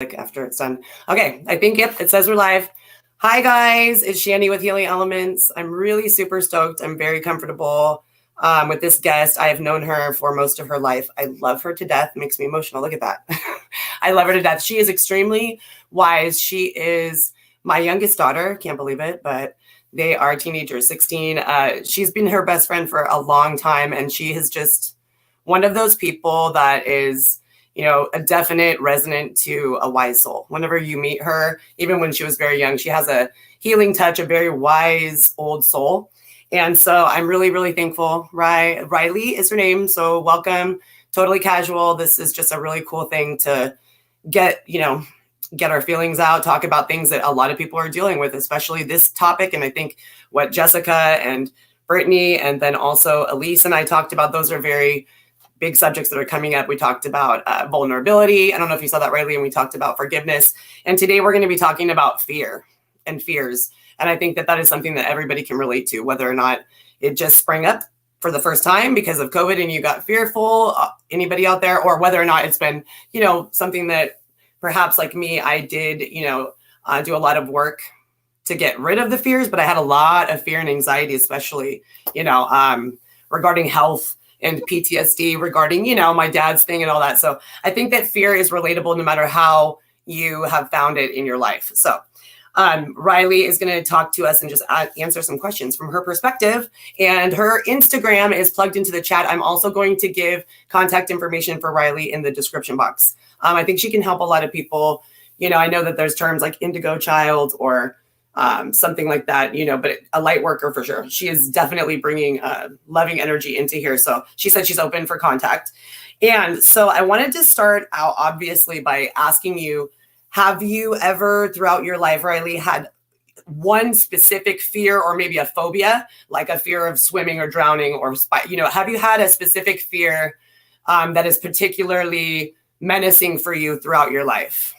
Like after it's done. Okay, I think it says we're live. Hi guys, it's Shandy with Healing Elements. I'm really super stoked. I'm very comfortable with this guest. I have known her for most of her life. I love her to death. It makes me emotional. Look at that. I love her to death. She is extremely wise. She is my youngest daughter. Can't believe it, but they are teenagers, 16. She's been her best friend for a long time, and she is just one of those people that is, you know, a definite resonant to a wise soul. Whenever you meet her, even when she was very young, she has a healing touch, a very wise old soul. And so I'm really, really thankful. RYLEE is her name. So welcome. Totally casual. This is just a really cool thing to get our feelings out, talk about things that a lot of people are dealing with, especially this topic. And I think what Jessica and Brittany and then also Elise and I talked about, those are very big subjects that are coming up. We talked about vulnerability. I don't know if you saw that, Riley, and we talked about forgiveness. And today we're going to be talking about fear and fears. And I think that that is something that everybody can relate to, whether or not it just sprang up for the first time because of COVID and you got fearful, anybody out there, or whether or not it's been, something that perhaps like me, I did, do a lot of work to get rid of the fears, but I had a lot of fear and anxiety, especially, regarding health and PTSD regarding, my dad's thing and all that. So I think that fear is relatable no matter how you have found it in your life. So RYLEE is going to talk to us and just answer some questions from her perspective. And her Instagram is plugged into the chat. I'm also going to give contact information for RYLEE in the description box. I think she can help a lot of people. I know that there's terms like indigo child or something like that, but a light worker for sure. She is definitely bringing loving energy into here. So she said she's open for contact. And so I wanted to start out obviously by asking you, have you ever throughout your life, RYLEE, had one specific fear or maybe a phobia, like a fear of swimming or drowning or, have you had a specific fear that is particularly menacing for you throughout your life?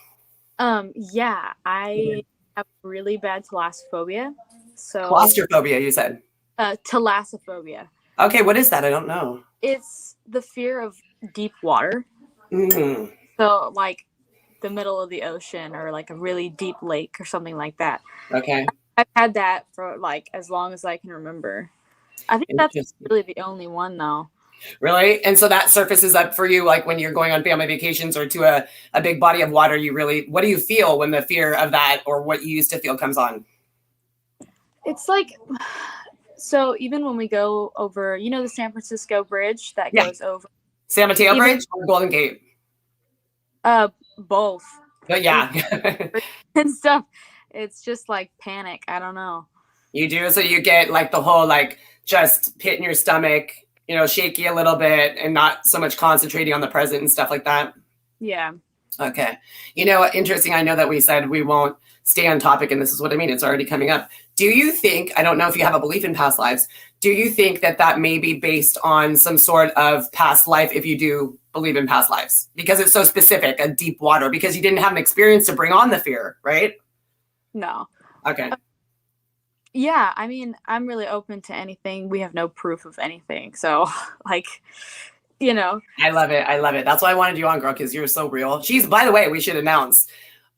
Yeah, I have really bad thalassophobia. So claustrophobia, you said? Thalassophobia. Okay, what is that? I don't know. It's the fear of deep water. Mm-hmm. So like the middle of the ocean or like a really deep lake or something like that. Okay. I've had that for like as long as I can remember. I think that's really the only one though. Really? And so that surfaces up for you like when you're going on family vacations or to a big body of water, what do you feel when the fear of that or what you used to feel comes on? It's like, so even when we go over, the San Francisco Bridge that goes over. San Mateo Bridge or Golden Gate? Both. But yeah. And stuff. It's just like panic. I don't know. You do? So you get like the whole like just pit in your stomach, shaky a little bit and not so much concentrating on the present and stuff like that? Yeah. Okay. Interesting. I know that we said we won't stay on topic and this is what I mean. It's already coming up. Do you think, I don't know if you have a belief in past lives, do you think that that may be based on some sort of past life if you do believe in past lives? Because it's so specific, a deep water, because you didn't have an experience to bring on the fear, right? No. Okay. Yeah, I mean, I'm really open to anything. We have no proof of anything. So, like, I love it. I love it. That's why I wanted you on, girl, because you're so real. She's, by the way, we should announce,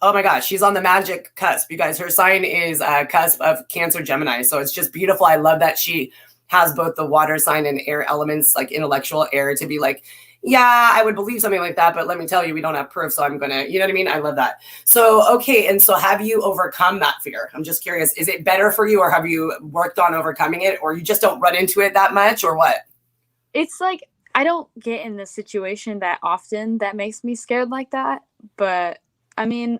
oh my gosh, she's on the magic cusp. You guys, her sign is a cusp of Cancer Gemini. So it's just beautiful. I love that she has both the water sign and air elements, like intellectual air, to be like, yeah, I would believe something like that, but let me tell you, we don't have proof, so I'm gonna, you know what I mean? I love that. So, okay, and so have you overcome that fear? I'm just curious, is it better for you, or have you worked on overcoming it, or you just don't run into it that much, or what? It's like, I don't get in the situation that often that makes me scared like that, but I mean,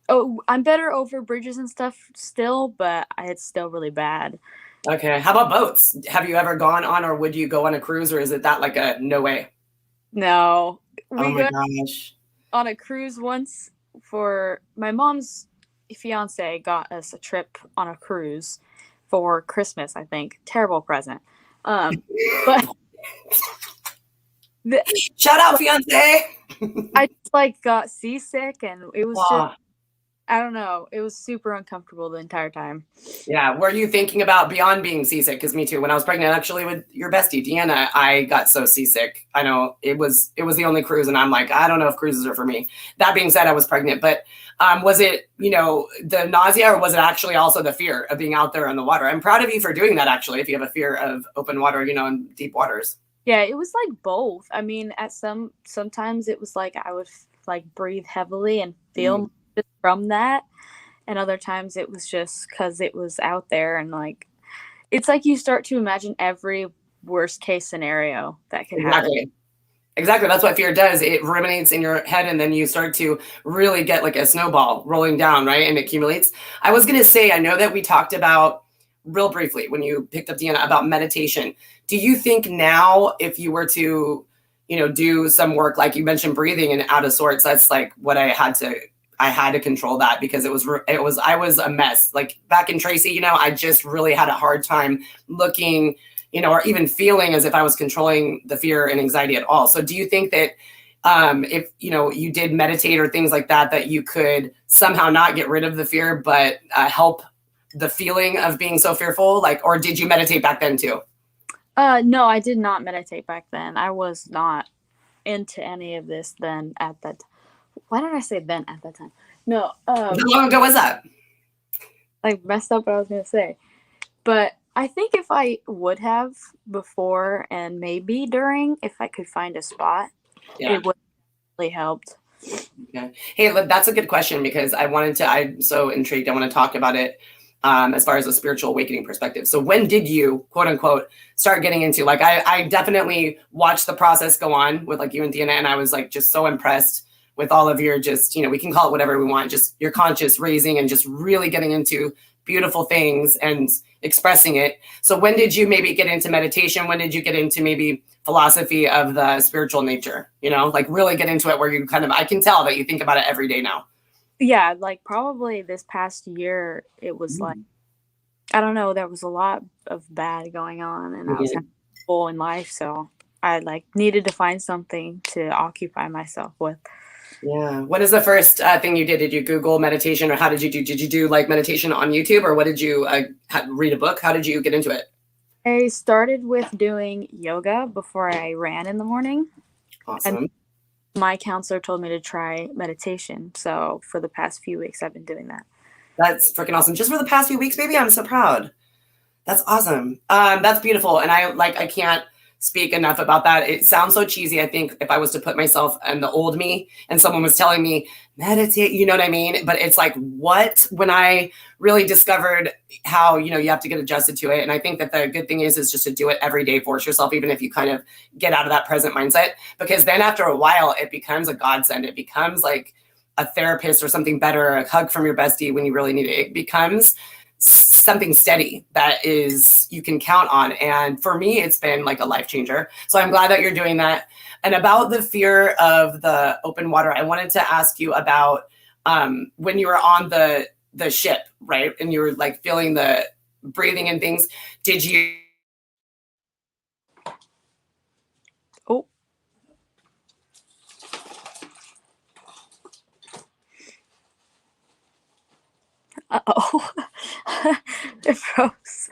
I'm better over bridges and stuff still, but it's still really bad. Okay, how about boats? Have you ever gone on, or would you go on a cruise, or is it that like a no way? No. Oh my gosh. On a cruise once for my mom's fiance got us a trip on a cruise for Christmas, I think. Terrible present. But shout out fiance. I just got seasick and it was just I don't know. It was super uncomfortable the entire time. Yeah. Were you thinking about beyond being seasick? Because me too. When I was pregnant, actually, with your bestie Deanna, I got so seasick. I know it was the only cruise, and I'm like, I don't know if cruises are for me. That being said, I was pregnant, but was it the nausea, or was it actually also the fear of being out there on the water? I'm proud of you for doing that. Actually, if you have a fear of open water, in deep waters. Yeah, it was like both. I mean, at sometimes it was like I would like breathe heavily and feel just from that, and other times it was just because it was out there, and like it's like you start to imagine every worst case scenario that could happen. Exactly. Exactly. That's what fear does. It ruminates in your head, and then you start to really get like a snowball rolling down, right? And it accumulates. I was going to say, I know that we talked about real briefly when you picked up Deanna about meditation. Do you think now, if you were to, do some work, like you mentioned, breathing and out of sorts, that's like what I had to control that because I was a mess. Like back in Tracy, I just really had a hard time looking, or even feeling as if I was controlling the fear and anxiety at all. So do you think that if, you did meditate or things like that, that you could somehow not get rid of the fear, but help the feeling of being so fearful? Like, or did you meditate back then too? No, I did not meditate back then. I was not into any of this then at that. Why did I say then at that time? No, How long ago was that? like messed up what I was gonna say. But I think if I would have before and maybe during, if I could find a spot, Yeah. it would really helped. Okay. Hey, look, that's a good question because I'm so intrigued. I want to talk about it as far as a spiritual awakening perspective. So when did you, quote unquote, start getting into, like, I definitely watched the process go on with like you and Deanna, and I was like just so impressed with all of your just, we can call it whatever we want, just your conscious raising and just really getting into beautiful things and expressing it. So when did you maybe get into meditation? When did you get into maybe philosophy of the spiritual nature, like really get into it where you I can tell that you think about it every day now. Yeah, like probably this past year, it was like, I don't know, there was a lot of bad going on and I was kind of full in life. So I like needed to find something to occupy myself with. Yeah. What is the first thing you did? Did you Google meditation, or how did you do like meditation on YouTube, or what did you read a book? How did you get into it? I started with doing yoga before I ran in the morning. And Awesome. my counselor told me to try meditation. So for the past few weeks, I've been doing that. That's freaking awesome. Just for the past few weeks, baby, I'm so proud. That's awesome. That's beautiful. And I can't speak enough about that. It sounds so cheesy. I think if I was to put myself in the old me and someone was telling me meditate, you know what I mean? But it's like, what, when I really discovered how, you have to get adjusted to it. And I think that the good thing is just to do it every day, force yourself, even if you kind of get out of that present mindset, because then after a while, it becomes a godsend. It becomes like a therapist or something better, a hug from your bestie when you really need it. It becomes something steady that is you can count on. And for me, it's been like a life changer. So I'm glad that you're doing that. And about the fear of the open water, I wanted to ask you about when you were on the ship, right? And you were like feeling the breathing and things. Did you Oh. Uh-oh. It froze.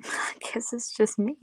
I guess it's just me.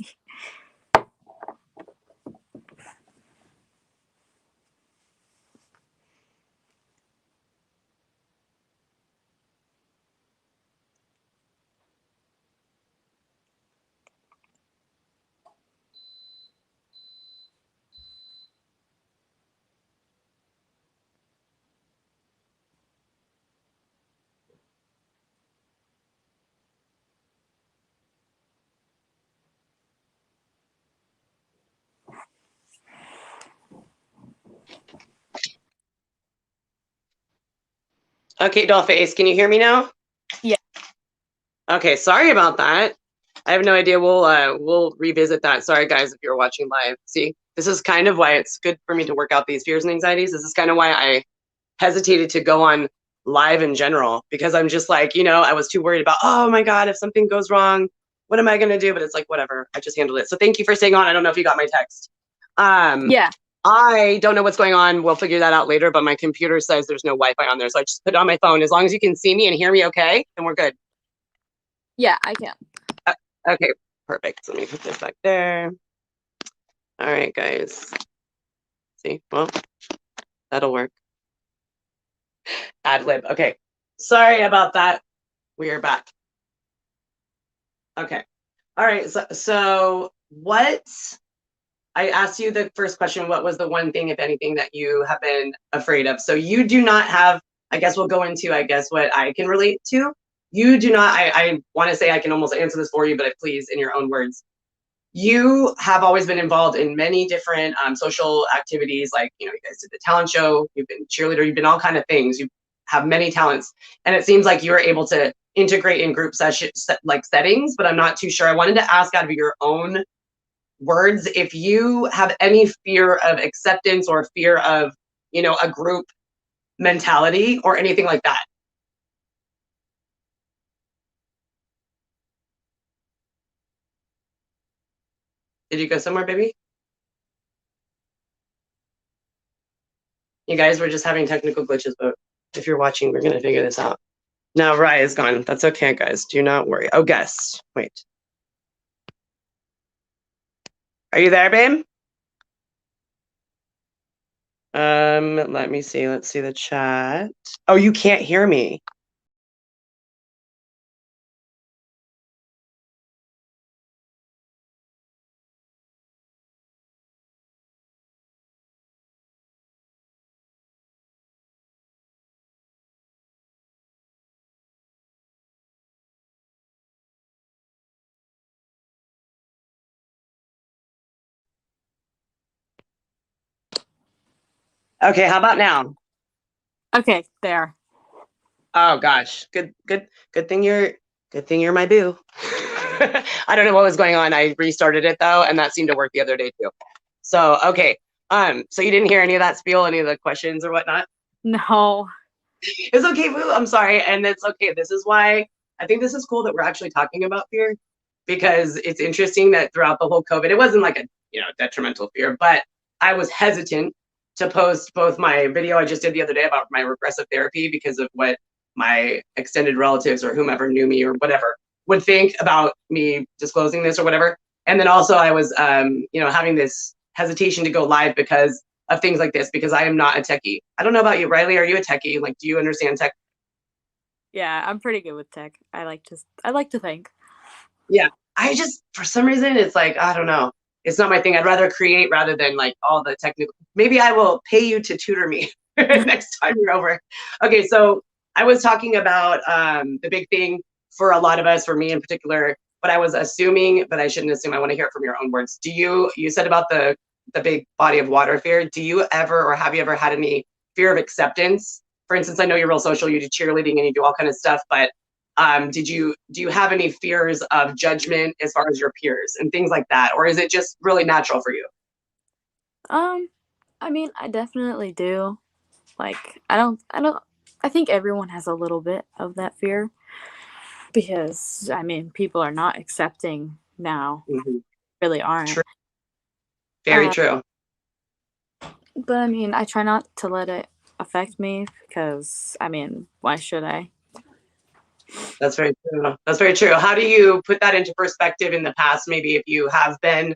Okay, Dollface, can you hear me now? Yeah. Okay, sorry about that. I have no idea. We'll revisit that. Sorry, guys, if you're watching live. See, this is kind of why it's good for me to work out these fears and anxieties. This is kind of why I hesitated to go on live in general, because I'm just like, I was too worried about, oh my God, if something goes wrong, what am I going to do? But it's like, whatever, I just handled it. So thank you for staying on. I don't know if you got my text. Yeah. I don't know what's going on. We'll figure that out later, but my computer says there's no Wi-Fi on there. So I just put it on my phone. As long as you can see me and hear me okay, then we're good. Yeah, I can. Okay, perfect. So let me put this back there. All right, guys. See, well, that'll work. Ad lib. Okay, sorry about that. We are back. Okay. All right. So what? I asked you the first question. What was the one thing, if anything, that you have been afraid of? So you do not have. I guess we'll go into. I guess what I can relate to. You do not. I want to say I can almost answer this for you, but please, in your own words. You have always been involved in many different social activities, like you guys did the talent show, you've been cheerleader, you've been all kind of things. You have many talents, and it seems like you're able to integrate in group settings. But I'm not too sure. I wanted to ask out of your own words if you have any fear of acceptance or fear of a group mentality or anything like that. Did you go somewhere, baby? You guys were just having technical glitches, but if you're watching, we're gonna figure this out. Now Rye is gone. That's okay, guys. Do not worry. Oh, guest. Wait. Are you there, babe? Let me see. Let's see the chat. Oh, you can't hear me. Okay, how about now? Okay, there. Oh gosh. Good thing you're my boo. I don't know what was going on. I restarted it though, and that seemed to work the other day too. So okay. So you didn't hear any of that spiel, any of the questions or whatnot? No. It's okay, boo. I'm sorry. And it's okay. This is why I think this is cool that we're actually talking about fear, because it's interesting that throughout the whole COVID, it wasn't like a detrimental fear, but I was hesitant to post both my video I just did the other day about my regressive therapy because of what my extended relatives or whomever knew me or whatever would think about me disclosing this or whatever. And then also I was having this hesitation to go live because of things like this, because I am not a techie. I don't know about you, RYLEE. Are you a techie? Like, do you understand tech? Yeah, I'm pretty good with tech. I like to think. Yeah. I just, for some reason, it's like, I don't know. It's not my thing. I'd rather create rather than like all the technical. Maybe I will pay you to tutor me next time you're over. Okay. So I was talking about the big thing for a lot of us, for me in particular, but I was assuming, but I shouldn't assume. I want to hear it from your own words. You said about the big body of water fear. Do you ever, or have you ever had any fear of acceptance? For instance, I know you're real social, you do cheerleading and you do all kind of stuff, but do you have any fears of judgment as far as your peers and things like that, or is it just really natural for you? I mean, I definitely do. Like, I think everyone has a little bit of that fear because, I mean, people are not accepting now. Mm-hmm. Really aren't. True. Very Uh, true. but I mean, I try not to let it affect me because, I mean, why should I? That's very true. That's very true. How do you put that into perspective in the past? Maybe if you have been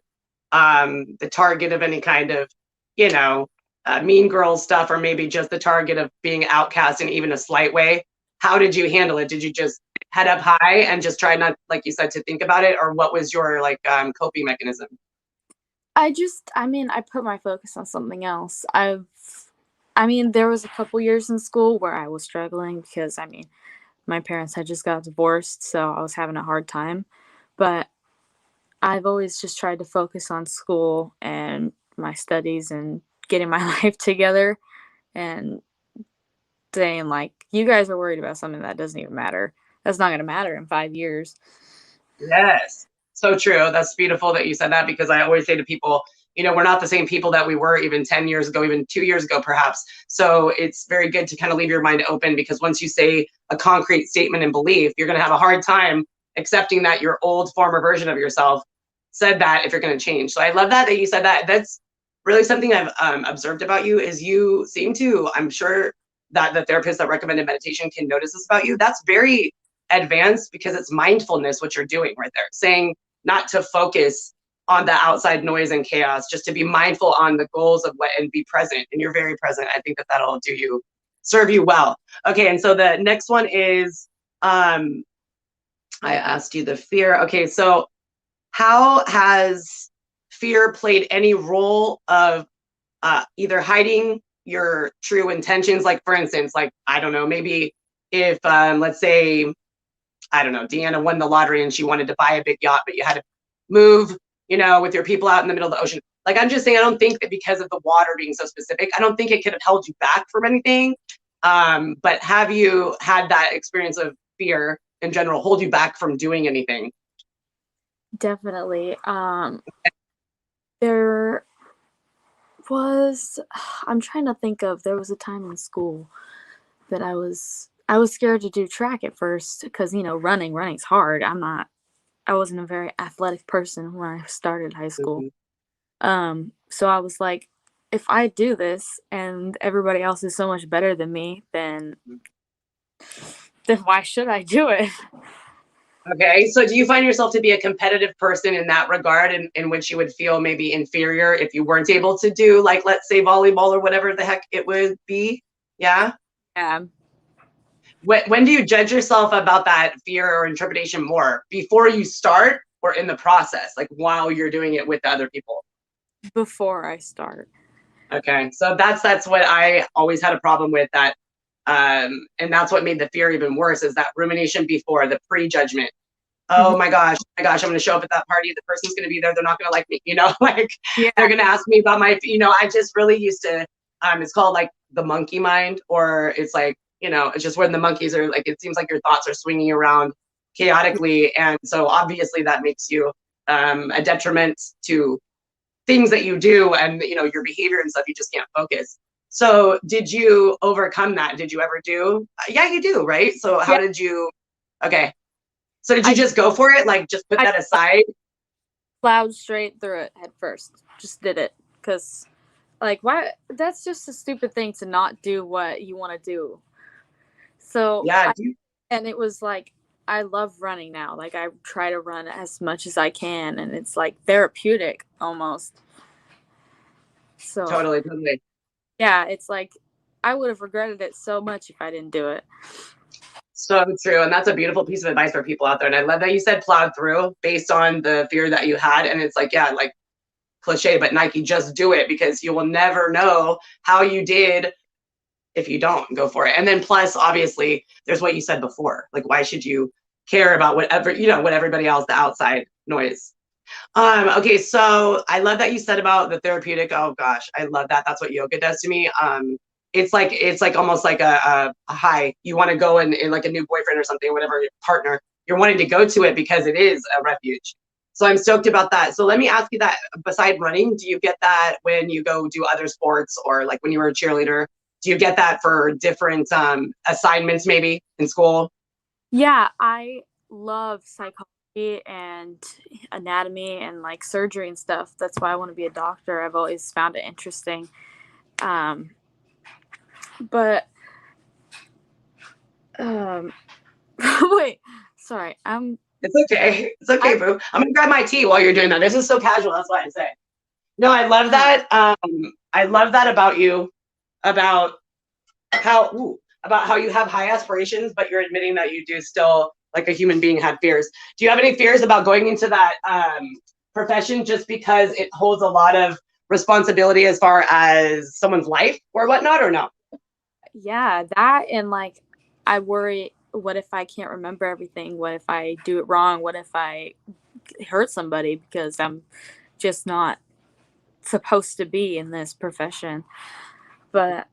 the target of any kind of, you know, mean girl stuff, or maybe just the target of being outcast in even a slight way. How did you handle it? Did you just head up high and just try not, like you said, to think about it, or what was your like coping mechanism? I mean, I put my focus on something else. I mean, there was a couple years in school where I was struggling because, I mean, my parents had just got divorced, so I was having a hard time. But I've always just tried to focus on school and my studies and getting my life together. And saying like, you guys are worried about something that doesn't even matter. That's not going to matter in 5 years. Yes. So true. That's beautiful that you said that, because I always say to people, we're not the same people that we were even 10 years ago, even 2 years ago, perhaps. So it's very good to kind of leave your mind open, because once you say a concrete statement and belief, you're going to have a hard time accepting that your old former version of yourself said that if you're going to change. So I love that you said that. That's really something I've observed about you, is you seem to, I'm sure that the therapist that recommended meditation can notice this about you. That's very advanced, because it's mindfulness what you're doing right there, saying not to focus on the outside noise and chaos, just to be mindful on the goals of what, and be present. And you're very present. I think that that'll serve you well. Okay, and so the next one is, I asked you the fear. Okay, so how has fear played any role of either hiding your true intentions? Like, for instance, like, I don't know, maybe if, let's say, I don't know, Deanna won the lottery and she wanted to buy a big yacht, but you had to move, with your people out in the middle of the ocean. Like, I'm just saying, I don't think that because of the water being so specific, I don't think it could have held you back from anything. But have you had that experience of fear in general hold you back from doing anything? Definitely. There was, I'm trying to think of, there was a time in school that I was scared to do track at first, because running's hard. I wasn't a very athletic person when I started high school. So I was like, if I do this and everybody else is so much better than me, then why should I do it? Okay, so do you find yourself to be a competitive person in that regard, in which you would feel maybe inferior if you weren't able to do, like, let's say volleyball or whatever the heck it would be? Yeah. Yeah. When do you judge yourself about that fear or interpretation more? Before you start, or in the process, like while you're doing it with the other people? Before I start. Okay, so that's what I always had a problem with, that, and that's what made the fear even worse, is that rumination before, the prejudgment. Oh my gosh, I'm going to show up at that party. The person's going to be there. They're not going to like me, like, Yeah. they're going to ask me about my, I just really used to, it's called like the monkey mind, or it's like, it's just when the monkeys are like, it seems like your thoughts are swinging around chaotically. And so obviously that makes you a detriment to things that you do, and, your behavior and stuff. You just can't focus. So did you overcome that? Did you ever do? Yeah, you do, right? So how did you, okay. So did you just go for it? Like, just put that aside? Plowed straight through it head first. Just did it. Because, like, why? That's just a stupid thing to not do what you want to do. So, yeah. And it was like, I love running now. Like, I try to run as much as I can, and it's like therapeutic almost. So Totally. yeah, it's like, I would have regretted it so much if I didn't do it. So true. And that's a beautiful piece of advice for people out there. And I love that you said plowed through based on the fear that you had. And it's like, yeah, like cliche, but Nike, just do it, because you will never know how you did if you don't go for it. And then plus, obviously, there's what you said before. Like, why should you care about whatever, what everybody else, the outside noise? Okay, so I love that you said about the therapeutic. Oh gosh, I love that. That's what yoga does to me. It's like almost like a high. You want to go in like a new boyfriend or something, whatever your partner, you're wanting to go to it because it is a refuge. So I'm stoked about that. So let me ask you that, beside running, do you get that when you go do other sports, or like when you were a cheerleader? Do you get that for different assignments maybe in school? Yeah, I love psychology and anatomy and like surgery and stuff. That's why I want to be a doctor. I've always found it interesting. But wait, sorry. It's okay. It's okay, boo. I'm gonna grab my tea while you're doing that. This is so casual. That's why I say. No, I love that. I love that about you, about how you have high aspirations, but you're admitting that you do still, like a human being, had fears. Do you have any fears about going into that profession, just because it holds a lot of responsibility as far as someone's life or whatnot, or no? Yeah, that, and like, I worry, what if I can't remember everything? What if I do it wrong? What if I hurt somebody because I'm just not supposed to be in this profession? But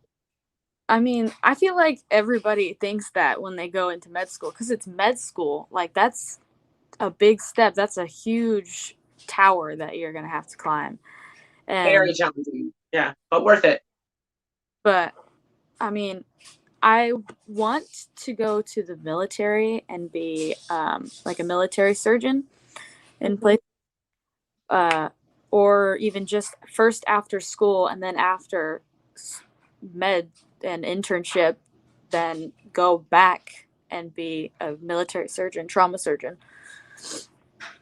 I mean, I feel like everybody thinks that when they go into med school, because it's med school. Like, that's a big step. That's a huge tower that you're gonna have to climb. Very And challenging. Yeah, but worth it. but I mean, I want to go to the military and be like a military surgeon in place, uh, or even just first after school and then after med and internship, then go back and be a military surgeon, trauma surgeon.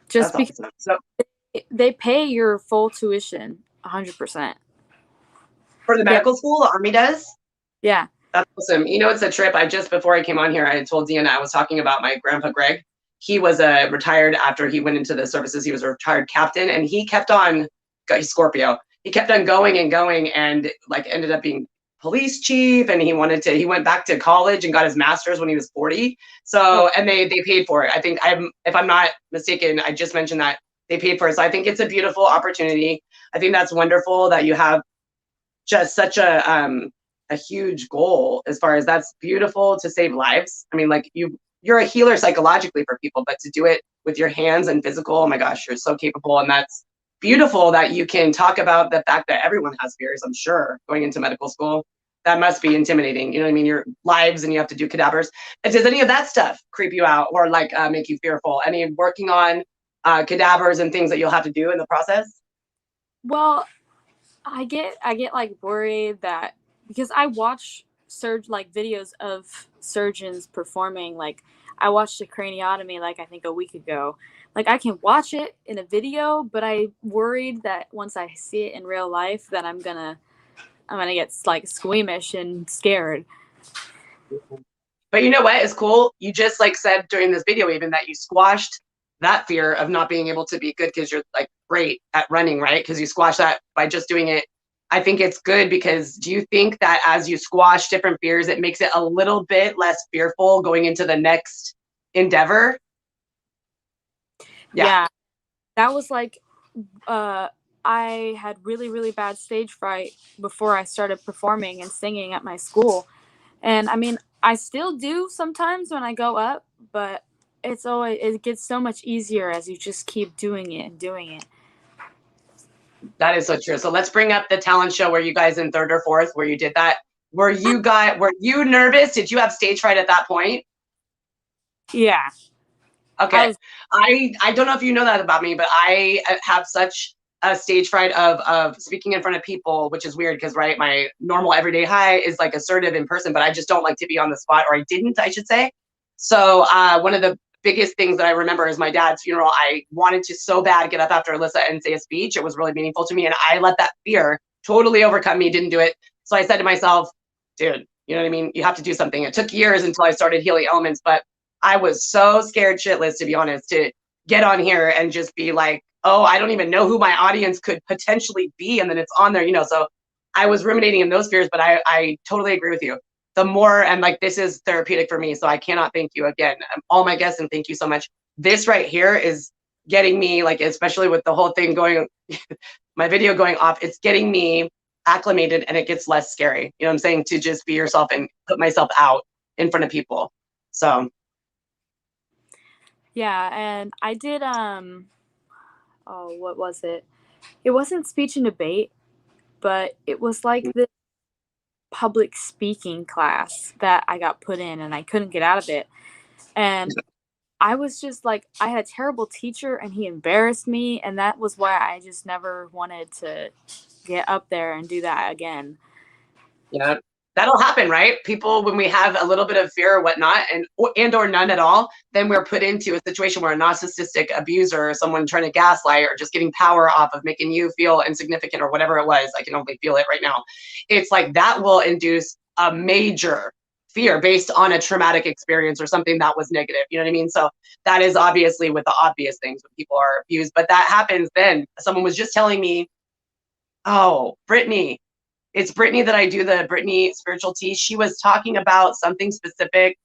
Just That's because awesome. So they pay your full tuition 100%. for the Yeah, medical school, the Army does? yeah. That's awesome. You know, it's a trip. Before I came on here, I told Deanna, I was talking about my grandpa Greg. He was retired after he went into the services. He was a retired captain, and he kept on, he's Scorpio. He kept on going and going, and like ended up being police chief. And he went back to college and got his master's when he was 40. Oh, So, and they paid for it. I think if I'm not mistaken, I just mentioned that they paid for it. So I think it's a beautiful opportunity. I think that's wonderful that you have just such a huge goal as far as that's beautiful to save lives. I mean, like you're a healer psychologically for people, but to do it with your hands and physical, oh my gosh, you're so capable. And that's beautiful that you can talk about the fact that everyone has fears, I'm sure, going into medical school. That must be intimidating. You know what I mean? Your lives and you have to do cadavers. And does any of that stuff creep you out or like make you fearful? Any working on cadavers and things that you'll have to do in the process? well, I get like worried that because I watch like videos of surgeons performing. Like, I watched a craniotomy like I think a week ago. Like, I can watch it in a video, but I worried that once I see it in real life that I'm gonna get like squeamish and scared. But you know what is cool? You just like said during this video even that you squashed that fear of not being able to be good because you're like great at running, right? Because you squash that by just doing it. I think it's good because do you think that as you squash different fears, it makes it a little bit less fearful going into the next endeavor? Yeah. Yeah, that was like uh I had really really bad stage fright before I started performing and singing at my school. And I mean, I still do sometimes when I go up, but it gets so much easier as you just keep doing it and doing it. That is so true. So let's bring up the talent show where you guys in third or fourth where you did that. Were you nervous? Did you have stage fright at that point? Yeah. I Okay. was I don't know if you know that about me, but I have such a stage fright of speaking in front of people, which is weird because right, my normal everyday high is like assertive in person, but I just don't like to be on the spot, or I should say. So one of the biggest things that I remember is my dad's funeral. I wanted to so bad get up after Alyssa and say a speech. It was really meaningful to me, and I let that fear totally overcome me. Didn't do it. So I said to myself, dude, you know what I mean? You have to do something. It took years until I started healing elements, but I was so scared shitless, to be honest, to get on here and just be like, oh, I don't even know who my audience could potentially be. And then it's on there, you know. So I was ruminating in those fears, but I totally agree with you. The more, and like, this is therapeutic for me. So I cannot thank you again, all my guests, and thank you so much. This right here is getting me, like, especially with the whole thing going, my video going off, it's getting me acclimated and it gets less scary. You know what I'm saying? To just be yourself and put myself out in front of people. So yeah, and I did oh, what was it? It wasn't speech and debate, but it was like this public speaking class that I got put in and I couldn't get out of it. And I was just like, I had a terrible teacher and he embarrassed me. And that was why I just never wanted to get up there and do that again. yeah, that'll happen, right? People, when we have a little bit of fear or whatnot, and or none at all, then we're put into a situation where a narcissistic abuser or someone trying to gaslight or just getting power off of making you feel insignificant or whatever it was. I can only feel it right now. It's like that will induce a major fear based on a traumatic experience or something that was negative. You know what I mean? So that is obviously with the obvious things when people are abused, but that happens then. Someone was just telling me, oh, Brittany, it's Brittany that I do the Brittany spiritual tea. She was talking about something specific,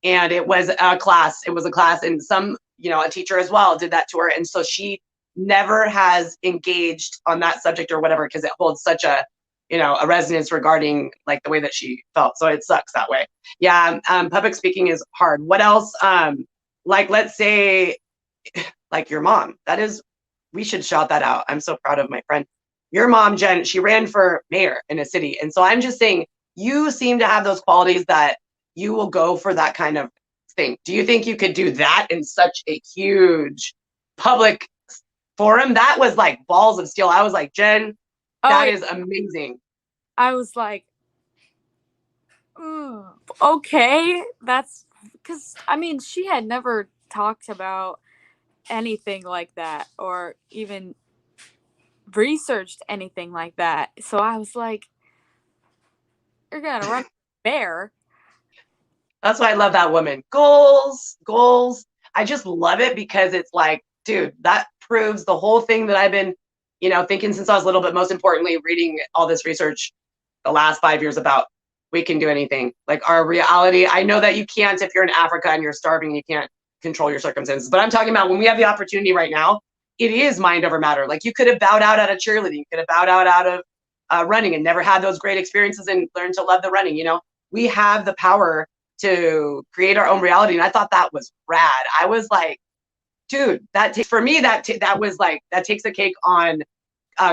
and it was a class. It was a class, and some, you know, a teacher as well did that to her. And so she never has engaged on that subject or whatever because it holds such a a resonance regarding like the way that she felt. So it sucks that way. Yeah. Public speaking is hard. What else? Like, let's say like your mom, we should shout that out. I'm so proud of my friend. Your mom, Jen, she ran for mayor in a city. And so I'm just saying, you seem to have those qualities that you will go for that kind of thing. Do you think you could do that in such a huge public forum? That was like balls of steel. I was like, Jen, that is amazing. I was like, okay, that's because I mean, she had never talked about anything like that or even researched anything like that. So I was like, you're gonna run mayor. That's why I love that woman. Goals. I just love it because it's like, dude, that proves the whole thing that I've been, thinking since I was little, but most importantly, reading all this research the last 5 years about we can do anything. Like our reality. I know that you can't, if you're in Africa and you're starving, you can't control your circumstances. But I'm talking about when we have the opportunity right now, it is mind over matter. Like you could have bowed out of cheerleading, you could have bowed out of running and never had those great experiences and learned to love the running. We have the power to create our own reality. And I thought that was rad. I was like, dude, for me, that takes the cake on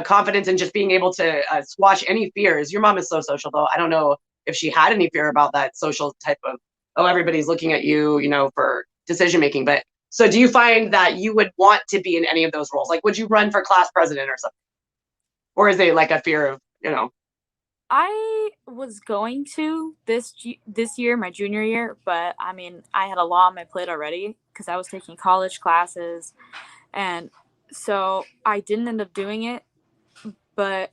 confidence and just being able to squash any fears. Your mom is so social though. I don't know if she had any fear about that social type of, everybody's looking at you, for decision making. But so do you find that you would want to be in any of those roles? Like, would you run for class president or something? Or is it like a fear of, I was going to this year, my junior year, but I mean, I had a lot on my plate already because I was taking college classes, and so I didn't end up doing it. But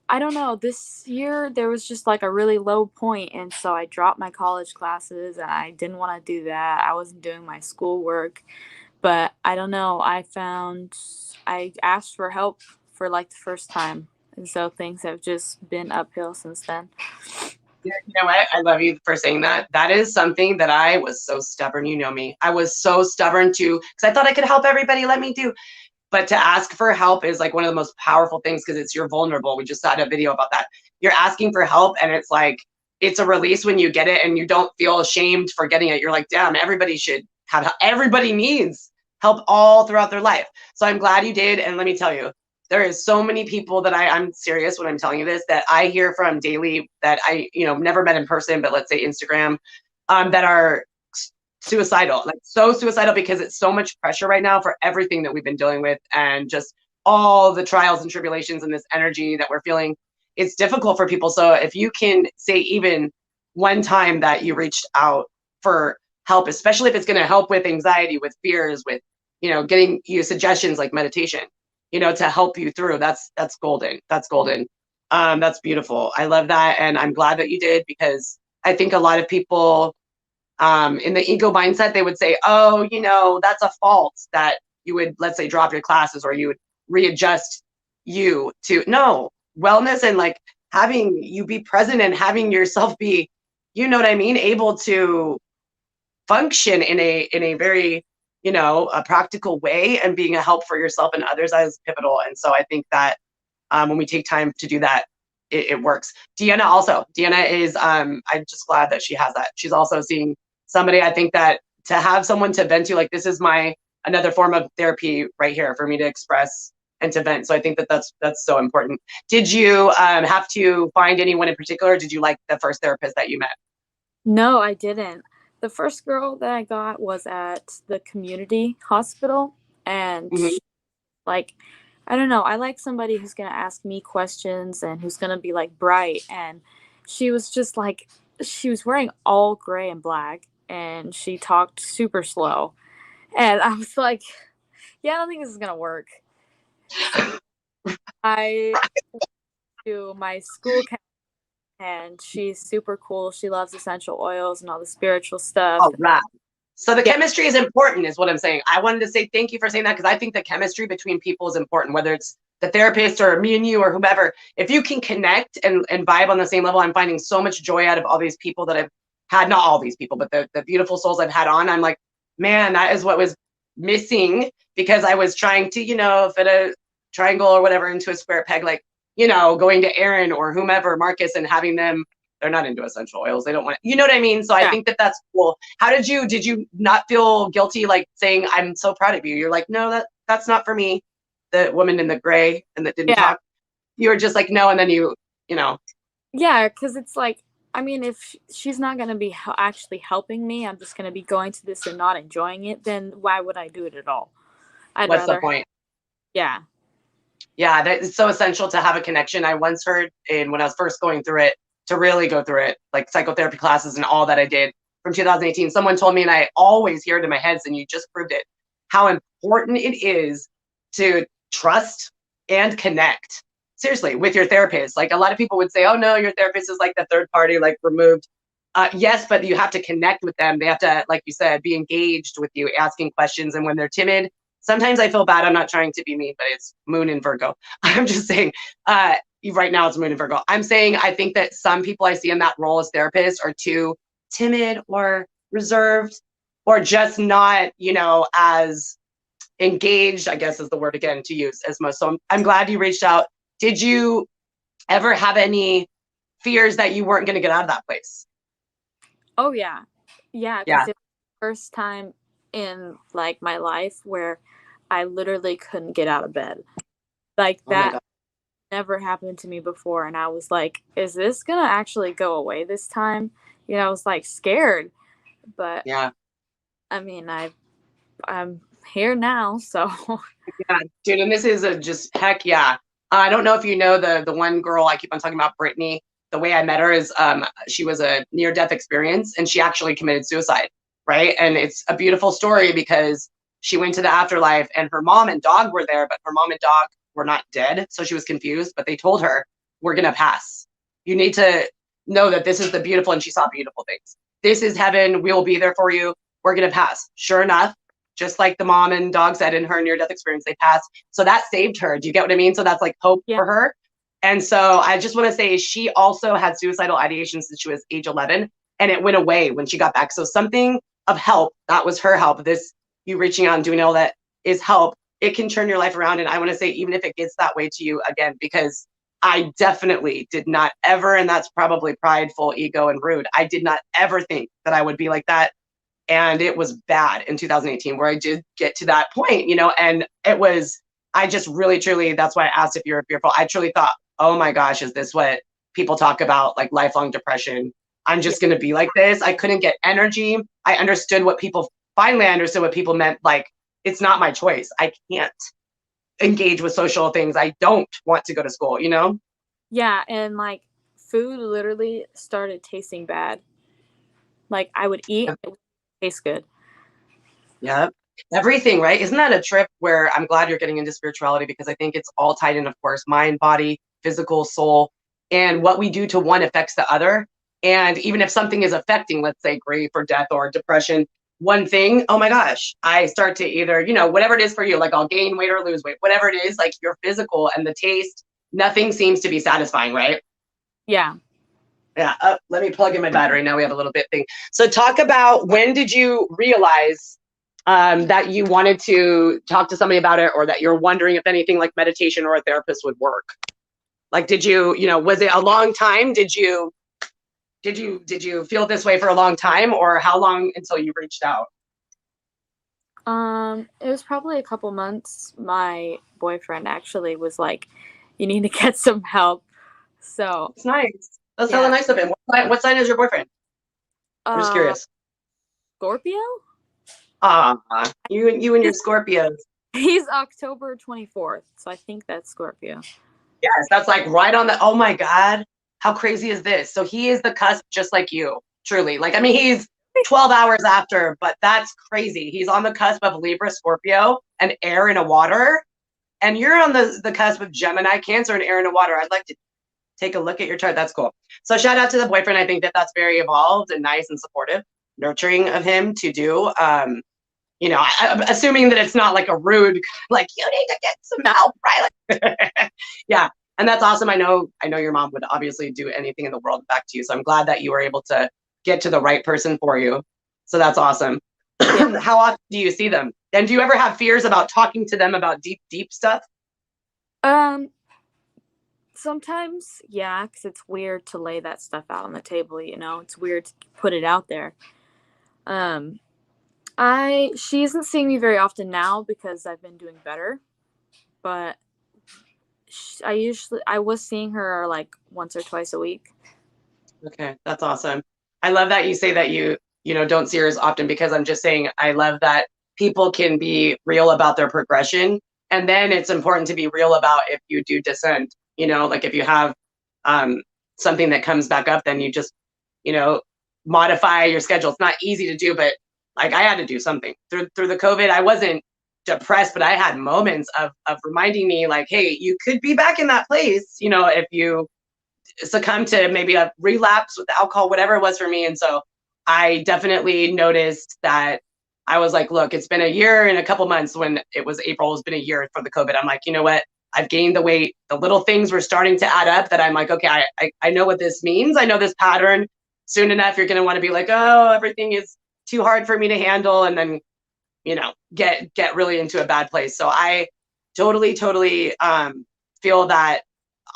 I don't know, this year there was just like a really low point, and so I dropped my college classes, and I didn't want to do that. I wasn't doing my schoolwork, but I don't know. I asked for help for like the first time. And so things have just been uphill since then. You know what? I love you for saying that. That is something that I was so stubborn. You know me. I was so stubborn because I thought I could help everybody. Let me do. But to ask for help is like one of the most powerful things because you're vulnerable. We just had a video about that. You're asking for help and it's like, it's a release when you get it and you don't feel ashamed for getting it. You're like, damn, everybody should have help. Everybody needs help all throughout their life. So I'm glad you did. And let me tell you, there is so many people that I'm serious when I'm telling you this, that I hear from daily that I, never met in person, but let's say Instagram, that are suicidal, like so suicidal because it's so much pressure right now for everything that we've been dealing with and just all the trials and tribulations and this energy that we're feeling. It's difficult for people. So if you can say even one time that you reached out for help, especially if it's going to help with anxiety, with fears, with, getting you suggestions like meditation, to help you through. That's golden. That's golden. That's beautiful. I love that. And I'm glad that you did because I think a lot of people in the ego mindset, they would say, oh, that's a fault that you would, let's say, drop your classes or you would readjust you to no wellness and like having you be present and having yourself be, able to function in a very, a practical way and being a help for yourself and others is pivotal. And so I think that when we take time to do that, it works. Deanna is, I'm just glad that she has that. She's also seeing somebody. I think that to have someone to vent to, like this is another form of therapy right here for me to express and to vent. So I think that that's so important. Did you have to find anyone in particular? Or did you like the first therapist that you met? No, I didn't. The first girl that I got was at the community hospital, and like, I don't know, I like somebody who's going to ask me questions and who's going to be like bright. And she was just like, she was wearing all gray and black and she talked super slow. And I was like, yeah, I don't think this is going to work. I went to my school and she's super cool. She loves essential oils and all the spiritual stuff. Oh, right. So the chemistry is important is what I'm saying. I wanted to say thank you for saying that because I think the chemistry between people is important, whether it's the therapist or me and you or whomever. If you can connect and vibe on the same level, I'm finding so much joy out of all these people that I've had, not all these people, but the beautiful souls I've had on. I'm like, man, that is what was missing because I was trying to, fit a triangle or whatever into a square peg. Like, going to Aaron or whomever, Marcus, and having them, they're not into essential oils. They don't want, you know what I mean? So I think that that's cool. How did you not feel guilty, like saying, I'm so proud of you? You're like, no, that's not for me. The woman in the gray and that didn't talk. You were just like, no. And then you know. Yeah. Cause it's like, I mean, if she's not going to be actually helping me, I'm just going to be going to this and not enjoying it. Then why would I do it at all? What's the point? Yeah. Yeah, it's so essential to have a connection. I once heard when I was first going through it, to really go through it, like psychotherapy classes and all that I did from 2018, someone told me, and I always hear it in my head, and you just proved it, how important it is to trust and connect. Seriously, with your therapist. Like a lot of people would say, oh no, your therapist is like the third party, like removed. Yes, but you have to connect with them. They have to, like you said, be engaged with you, asking questions. And when they're timid, sometimes I feel bad. I'm not trying to be mean, but it's Moon in Virgo. I'm just saying, right now it's Moon in Virgo. I'm saying I think that some people I see in that role as therapists are too timid or reserved or just not, as engaged, I guess is the word again to use as most. So I'm glad you reached out. Did you ever have any fears that you weren't going to get out of that place? Oh, yeah. Yeah. Because it's the first time in like my life where I literally couldn't get out of bed. Like that never happened to me before. And I was like, is this going to actually go away this time? I was like scared. But yeah, I mean, I'm here now. So yeah, dude. And this is just heck yeah. I don't know if you know the one girl I keep on talking about, Brittany. The way I met her is she was a near-death experience and she actually committed suicide, right? And it's a beautiful story because she went to the afterlife and her mom and dog were there, but her mom and dog were not dead. So she was confused, but they told her, we're going to pass. You need to know that this is the beautiful, and she saw beautiful things. This is heaven. We'll be there for you. We're going to pass. Sure enough, just like the mom and dog said in her near-death experience, they passed. So that saved her. Do you get what I mean? So that's like hope for her. And so I just want to say she also had suicidal ideation since she was age 11, and it went away when she got back. So something of help, that was her help. This, you reaching out and doing all that is help. It can turn your life around. And I want to say, even if it gets that way to you again, because I definitely did not ever, and that's probably prideful, ego, and rude. I did not ever think that I would be like that. And it was bad in 2018 where I did get to that point, and it was, I just really, truly, that's why I asked if you're fearful. I truly thought, oh my gosh, is this what people talk about, like lifelong depression? I'm just going to be like this. I couldn't get energy. I finally understood what people meant. Like, it's not my choice. I can't engage with social things. I don't want to go to school, Yeah. And like food literally started tasting bad. Like I would eat, it would taste good. Yeah. Everything, right? Isn't that a trip where I'm glad you're getting into spirituality, because I think it's all tied in, of course, mind, body, physical, soul, and what we do to one affects the other. And even if something is affecting, let's say grief or death or depression, one thing, oh my gosh, I start to either, whatever it is for you, like I'll gain weight or lose weight, whatever it is, like your physical and the taste, nothing seems to be satisfying, right? Yeah. Yeah. Let me plug in my battery. Now we have a little bit thing. So talk about, when did you realize that you wanted to talk to somebody about it, or that you're wondering if anything like meditation or a therapist would work? Like, did you, was it a long time? Did you feel this way for a long time, or how long until you reached out? It was probably a couple months. My boyfriend actually was like, you need to get some help. So it's nice. That's hella nice of him. What sign is your boyfriend? I'm just curious. Scorpio. You and your Scorpios. He's October 24th, so I think that's Scorpio. Yes, that's like right on the, oh my God, how crazy is this? So he is the cusp, just like you, truly. Like, I mean, he's 12 hours after, but that's crazy. He's on the cusp of Libra, Scorpio, and air and a water. And you're on the cusp of Gemini, Cancer, and air and a water. I'd like to take a look at your chart. That's cool. So shout out to the boyfriend. I think that's very evolved and nice and supportive, nurturing of him to do. I'm assuming that it's not like a rude, like, you need to get some help, right? Yeah. And that's awesome. I know your mom would obviously do anything in the world back to you. So I'm glad that you were able to get to the right person for you. So that's awesome. How often do you see them? And do you ever have fears about talking to them about deep, deep stuff? sometimes, yeah, because it's weird to lay that stuff out on the table, you know? It's weird to put it out there. She isn't seeing me very often now because I've been doing better, but I was seeing her like once or twice a week. Okay, that's awesome. I love that you say that you know, don't see her as often, because I'm just saying I love that people can be real about their progression. And then it's important to be real about if you do descend, you know, like if you have um, something that comes back up, then you just, you know, modify your schedule. It's not easy to do, but like I had to do something through the COVID. I wasn't depressed, but I had moments of reminding me like, hey, you could be back in that place, you know, if you succumb to maybe a relapse with alcohol, whatever it was for me. And so I definitely noticed that I was like, look, it's been a year and a couple months. When it was April, it's been a year for the COVID. I'm like, you know what? I've gained the weight. The little things were starting to add up that I'm like, okay, I know what this means. I know this pattern. Soon enough, you're going to want to be like, oh, everything is too hard for me to handle. And then, you know, get really into a bad place. So I totally feel that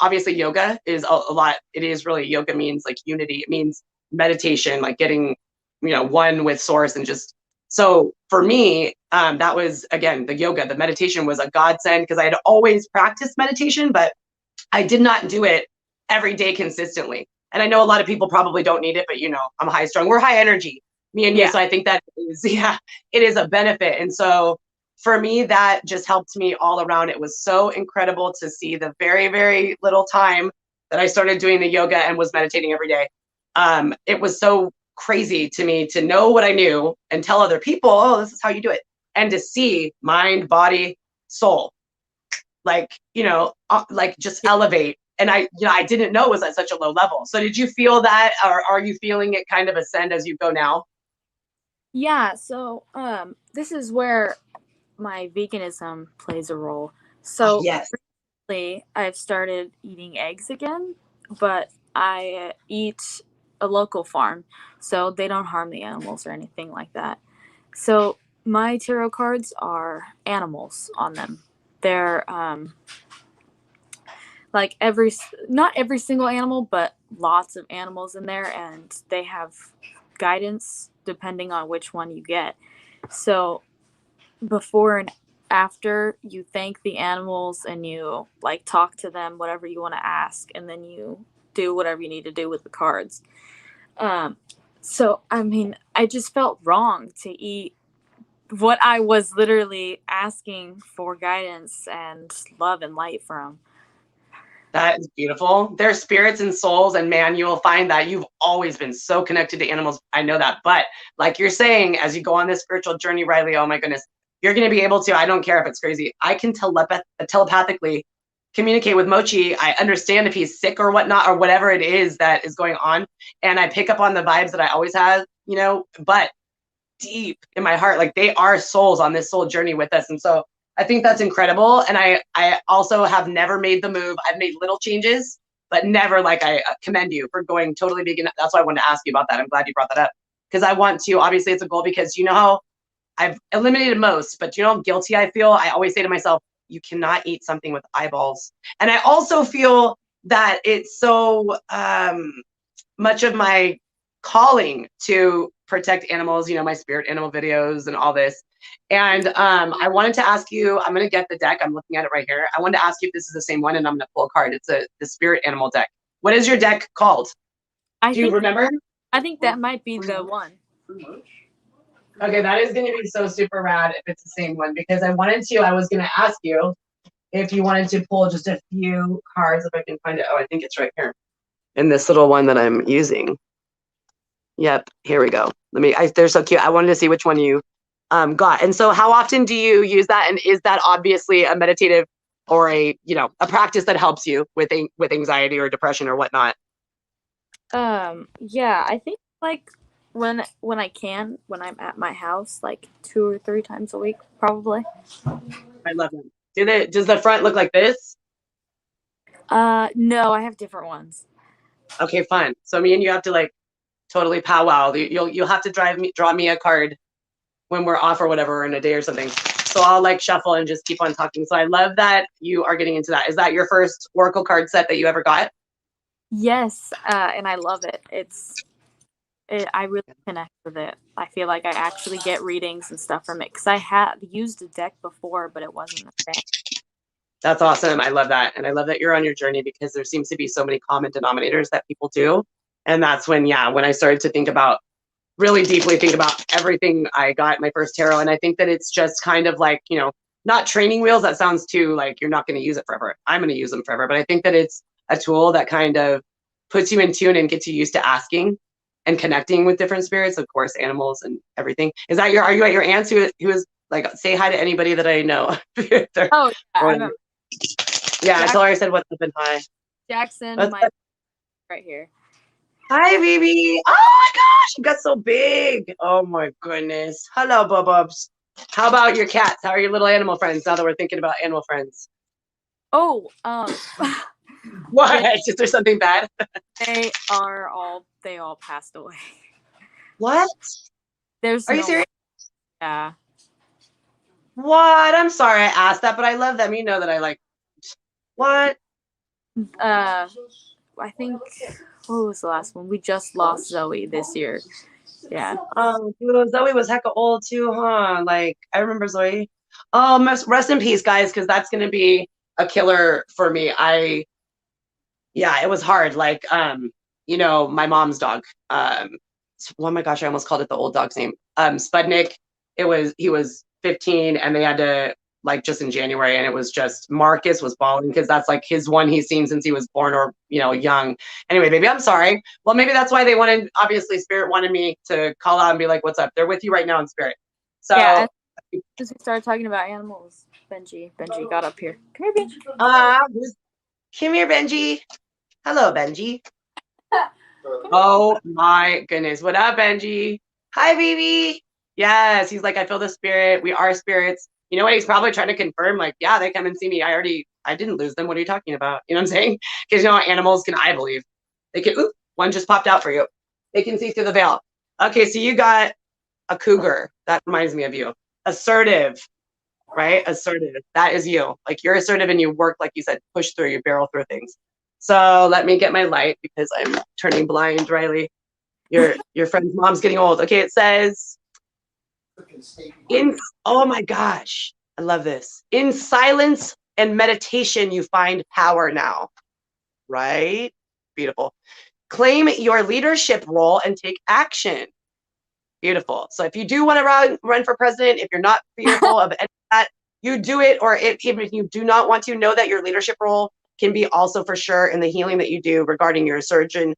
obviously yoga is a lot. It is really, yoga means like unity. It means meditation, like getting, you know, one with source. And just, so for me, that was, again, the yoga, the meditation was a godsend, because I had always practiced meditation, but I did not do it every day consistently. And I know a lot of people probably don't need it, but you know, I'm high strung, we're high energy, me and you. Yeah. So I think that is, yeah, it is a benefit. And so for me, that just helped me all around. It was so incredible to see the very little time that I started doing the yoga and was meditating every day. It was so crazy to me to know what I knew and tell other people, oh, this is how you do it. And to see mind, body, soul, like, you know, like just elevate. And I, you know, I didn't know it was at such a low level. So did you feel that, or are you feeling it kind of ascend as you go now? Yeah, so this is where my veganism plays a role. Oh, So yes. recently I've started eating eggs again, but I eat a local farm, so they don't harm the animals or anything like that. So my tarot cards are animals on them. They're like not every single animal, but lots of animals in there, and they have guidance depending on which one you get. So before and after, you thank the animals and you like talk to them whatever you want to ask, and then you do whatever you need to do with the cards. um so I mean, I just felt wrong to eat what I was literally asking for guidance and love and light from. That is beautiful. They're spirits and souls, and man, you will find that you've always been so connected to animals. I know that. But like you're saying, as you go on this spiritual journey, RYLEE, oh my goodness, you're going to be able to, I don't care if it's crazy, I can telepathically communicate with Mochi. I understand if he's sick or whatnot, or whatever it is that is going on. And I pick up on the vibes that I always have, you know, but deep in my heart, like they are souls on this soul journey with us. And so I think that's incredible. And I also have never made the move. I've made little changes, but never, like, I commend you for going totally vegan. That's why I wanted to ask you about that. I'm glad you brought that up, because I want to, obviously it's a goal, because you know how I've eliminated most, but you know how guilty I feel? I always say to myself, you cannot eat something with eyeballs. And I also feel that it's so much of my calling to protect animals, you know, my spirit animal videos and all this. And I wanted to ask you, I'm going to get the deck. I'm looking at it right here. I wanted to ask you if this is the same one, and I'm going to pull a card. It's the spirit animal deck. What is your deck called? Do you remember? I think that might be the one. Okay, that is going to be so super rad if it's the same one, because I was going to ask you if you wanted to pull just a few cards, if I can find it. Oh, I think it's right here in this little one that I'm using. Yep, here we go. They're so cute. I wanted to see which one you got. And so how often do you use that? And is that obviously a meditative or a, you know, a practice that helps you with anxiety or depression or whatnot? Yeah, I think like when when I'm at my house, like 2 or 3 times a week, probably. I love them. Does the front look like this? No, I have different ones. Okay, fun. So me and you have to like totally powwow. You'll have to draw me a card when we're off or whatever, in a day or something. So I'll like shuffle and just keep on talking. So I love that you are getting into that. Is that your first Oracle card set that you ever got? Yes, and I love it. I really connect with it. I feel like I actually get readings and stuff from it because I had used a deck before, but it wasn't the same. That's awesome. I love that. And I love that you're on your journey because there seems to be so many common denominators that people do. And that's when, when I started to think about really deeply think about everything I got my first tarot. And I think that it's just kind of like, not training wheels. That sounds too like you're not going to use it forever. I'm going to use them forever. But I think that it's a tool that kind of puts you in tune and gets you used to asking and connecting with different spirits, of course, animals and everything. Are you at your aunt's who is like, say hi to anybody that I know? Oh, yeah. I told her I said what's up and hi. Jackson, right here. Hi, baby. Oh my gosh, you got so big. Oh my goodness. Hello, Bububs. How about your cats? How are your little animal friends now that we're thinking about animal friends? Oh, what? Is there something bad? They all passed away. What? Are you serious? Yeah. What? I'm sorry I asked that, but I love them. You know that I like. What? I think, what was the last one? We just lost Zoe this year. Yeah. Oh, dude, Zoe was hecka old too, huh? Like, I remember Zoe. Oh, rest in peace, guys, because that's going to be a killer for me. It was hard. Like, my mom's dog. Oh my gosh, I almost called it the old dog's name. Spudnik. He was 15 and they had to, like, just in January, and it was just Marcus was bawling because that's like his one he's seen since he was born or young. Anyway, baby, I'm sorry. Well, maybe that's why they wanted, obviously Spirit wanted me to call out and be like, what's up? They're with you right now in Spirit. So yeah, as we started talking about animals, Benji got up here. Come here, Benji. Come here, Benji. Hello, Benji. Oh my goodness. What up, Benji? Hi, baby. Yes, he's like, I feel the spirit. We are spirits. You know what? He's probably trying to confirm, like, yeah, they come and see me. I didn't lose them. What are you talking about? You know what I'm saying? Because animals can, I believe, they can. Oop, one just popped out for you. They can see through the veil. Okay, so you got a cougar. That reminds me of you. Assertive, right? Assertive. That is you. Like, you're assertive and you work, like you said, push through, you barrel through things. So let me get my light because I'm turning blind, RYLEE. Your friend's mom's getting old. Okay, it says oh my gosh, I love this. In silence and meditation, you find power now. Right? Beautiful. Claim your leadership role and take action. Beautiful. So if you do want to run for president, if you're not fearful of any of that, you do it. Or even if you do not want to, know that your leadership role can be also for sure in the healing that you do regarding your surgeon,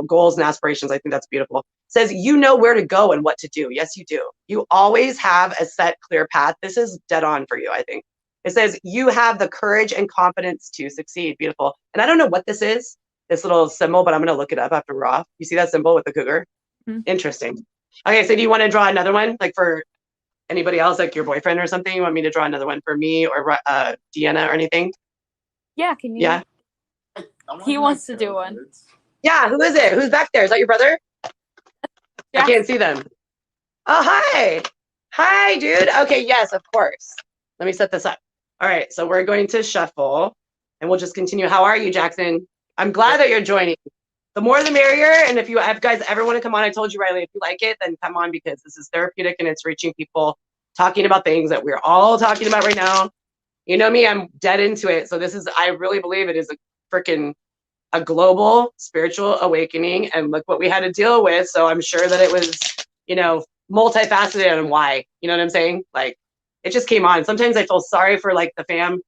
goals and aspirations. I think that's beautiful. It says, you know where to go and what to do. Yes, you do. You always have a set, clear path. This is dead on for you, I think. It says you have the courage and confidence to succeed. Beautiful. And I don't know what this is, this little symbol, but I'm going to look it up after we're off. You see that symbol with the cougar? Mm-hmm. Interesting. Okay, so do you want to draw another one, like for anybody else, like your boyfriend or something? You want me to draw another one for me or Deanna or anything? Yeah, can you? Yeah. He wants to do one. Yeah, who is it? Who's back there? Is that your brother? Yeah. I can't see them. Oh, hi. Hi, dude. Okay, yes, of course. Let me set this up. All right, so we're going to shuffle, and we'll just continue. How are you, Jackson? I'm glad that you're joining. The more the merrier, and if you guys ever want to come on, I told you, RYLEE, if you like it, then come on, because this is therapeutic, and it's reaching people, talking about things that we're all talking about right now. You know me, I'm dead into it. So I really believe it is a global spiritual awakening, and look what we had to deal with. So I'm sure that it was, multifaceted and why, you know what I'm saying? Like, it just came on. Sometimes I feel sorry for like the fam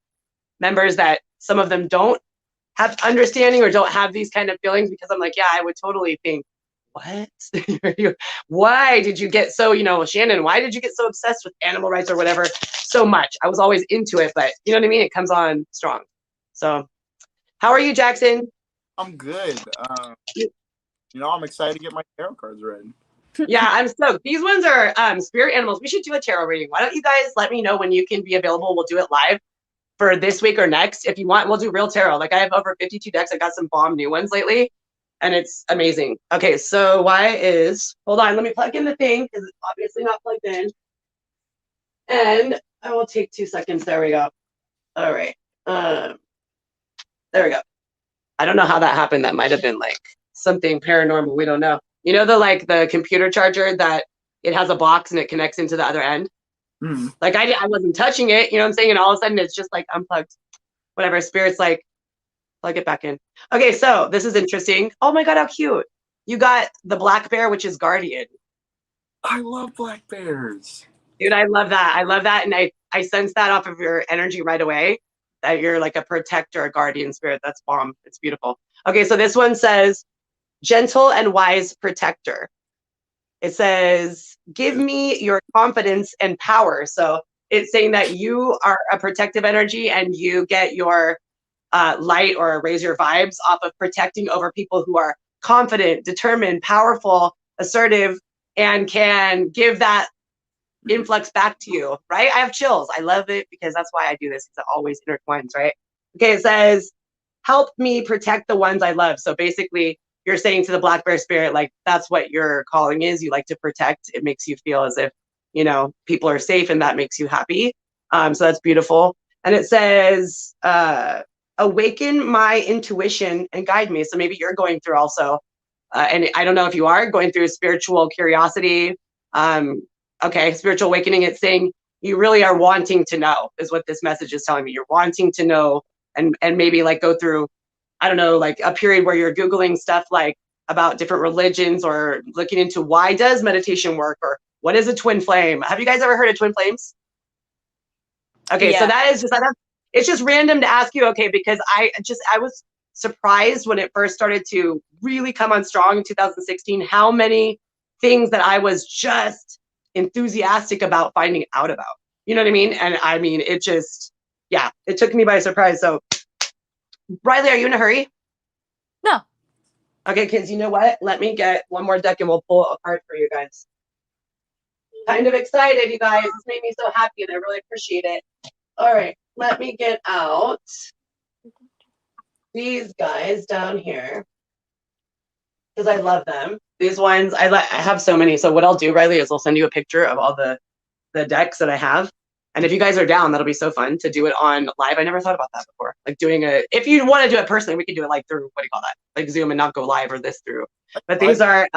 members that some of them don't have understanding or don't have these kind of feelings, because I'm like, yeah, I would totally think, what? Why did you get so, Shannon, why did you get so obsessed with animal rights or whatever so much? I was always into it, but you know what I mean? It comes on strong. So how are you, Jackson? I'm good. I'm excited to get my tarot cards read. Yeah, I'm stoked. These ones are spirit animals. We should do a tarot reading. Why don't you guys let me know when you can be available? We'll do it live for this week or next. If you want, we'll do real tarot. Like, I have over 52 decks. I got some bomb new ones lately, and it's amazing. Okay, so hold on, let me plug in the thing because it's obviously not plugged in. And I will take 2 seconds. There we go. All right. There we go. I don't know how that happened. That might have been like something paranormal. We don't know. You know the computer charger that it has a box and it connects into the other end? Mm. Like I wasn't touching it, you know what I'm saying? And all of a sudden it's just like unplugged. Whatever. Spirit's like, plug it back in. Okay, so this is interesting. Oh my God, how cute. You got the black bear, which is guardian. I love black bears. Dude, I love that. I love that. And I sense that off of your energy right away, that you're like a protector, a guardian spirit. That's bomb. It's beautiful. Okay, so this one says, gentle and wise protector. It says, give me your confidence and power. So it's saying that you are a protective energy and you get your light or raise your vibes off of protecting over people who are confident, determined, powerful, assertive, and can give that influx back to you, right? I have chills. I love it because that's why I do this, because it always intertwines, right? Okay, it says, help me protect the ones I love. So basically, you're saying to the black bear spirit, like, that's what your calling is. You like to protect. It makes you feel as if, you know, people are safe, and that makes you happy. So that's beautiful. And it says, awaken my intuition and guide me. So maybe you're going through also, and I don't know if you are going through spiritual curiosity. Okay, spiritual awakening. It's saying you really are wanting to know, is what this message is telling me. You're wanting to know, and maybe like go through, I don't know, like a period where you're Googling stuff like about different religions, or looking into why does meditation work, or what is a twin flame. Have you guys ever heard of twin flames? Okay, Yeah. so that is just, it's just random to ask you, okay, because I was surprised when it first started to really come on strong in 2016, how many things that I was just enthusiastic about finding out about. You know what I mean? And I mean, it just, yeah, it took me by surprise. So, RYLEE, are you in a hurry? No. Okay, because you know what? Let me get one more deck and we'll pull a card for you guys. Kind of excited, you guys. This made me so happy and I really appreciate it. All right, let me get out these guys down here because I love them. These ones, I have so many. So what I'll do, RYLEE, is I'll send you a picture of all the decks that I have. And if you guys are down, that'll be so fun to do it on live. I never thought about that before. Like doing if you want to do it personally, we can do it like through, what do you call that? Like Zoom, and not go live or this through. But these are,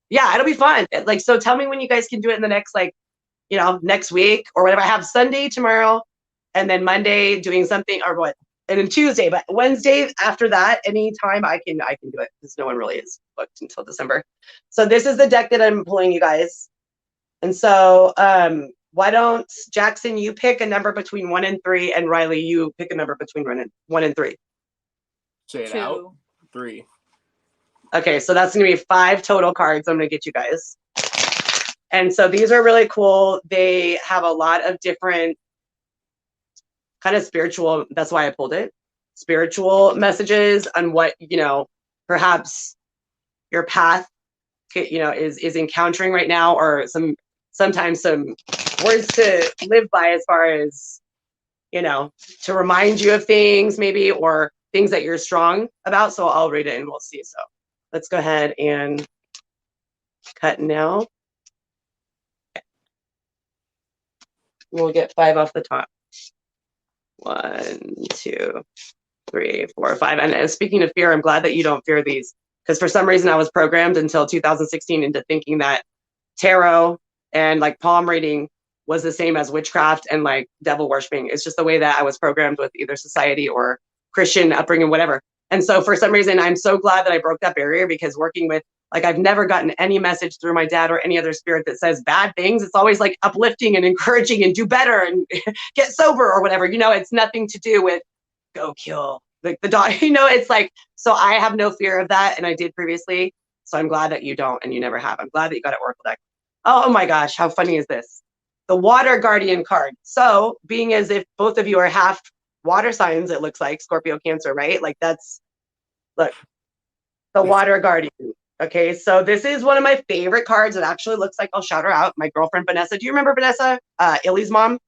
yeah, it'll be fun. Like, so tell me when you guys can do it in the next, like, you know, next week or whatever. I have Sunday tomorrow, and then Monday doing something, or what? And then Tuesday, but Wednesday after that, anytime I can do it, because no one really is booked until December. So this is the deck that I'm pulling, you guys. And so why don't, Jackson, you pick a number between 1 and 3, and RYLEE, you pick a number between 1 and 3. Say it 2. out. 3. Okay, so that's gonna be 5 total cards I'm gonna get you guys. And so these are really cool. They have a lot of different kind of spiritual, that's why I pulled it, spiritual messages on what, you know, perhaps your path, you know, is encountering right now, or sometimes some words to live by, as far as, you know, to remind you of things maybe, or things that you're strong about. So I'll read it and we'll see. So let's go ahead and cut now. We'll get 5 off the top. 1, 2, 3, 4, 5. And speaking of fear, I'm glad that you don't fear these, because for some reason I was programmed until 2016 into thinking that tarot and like palm reading was the same as witchcraft and like devil worshiping. It's just the way that I was programmed with either society or Christian upbringing, whatever. And so for some reason, I'm so glad that I broke that barrier, because working with, like, I've never gotten any message through my dad or any other spirit that says bad things. It's always like uplifting and encouraging and do better and get sober or whatever. You know, it's nothing to do with go kill the dog. You know, it's like, so I have no fear of that, and I did previously. So I'm glad that you don't, and you never have. I'm glad that you got it Oracle deck. Oh my gosh, how funny is this? The Water Guardian card. So being as if both of you are half water signs, it looks like Scorpio, Cancer, right? Like that's, look, the Water Guardian. Okay, so this is one of my favorite cards. It actually looks like, I'll shout her out, my girlfriend Vanessa. Do you remember Vanessa? Illy's mom?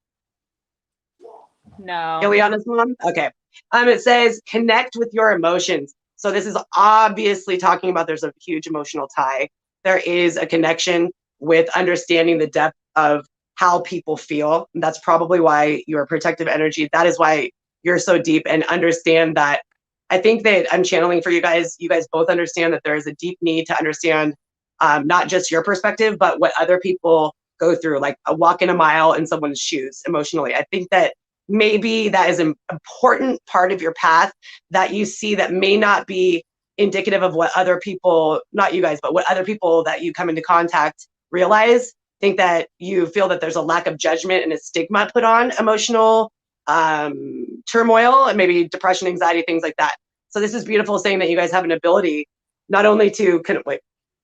No. Ileana's mom? Okay. It says connect with your emotions. So this is obviously talking about there's a huge emotional tie. There is a connection with understanding the depth of how people feel. And that's probably why you're protective energy. That is why you're so deep, and understand that. I think that I'm channeling for you guys. You guys both understand that there is a deep need to understand not just your perspective, but what other people go through, like a walk in a mile in someone's shoes emotionally. I think that maybe that is an important part of your path that you see that may not be indicative of what other people, not you guys, but what other people that you come into contact realize. Think that you feel that there's a lack of judgment and a stigma put on emotional turmoil and maybe depression, anxiety, things like that. So this is beautiful, saying that you guys have an ability not only to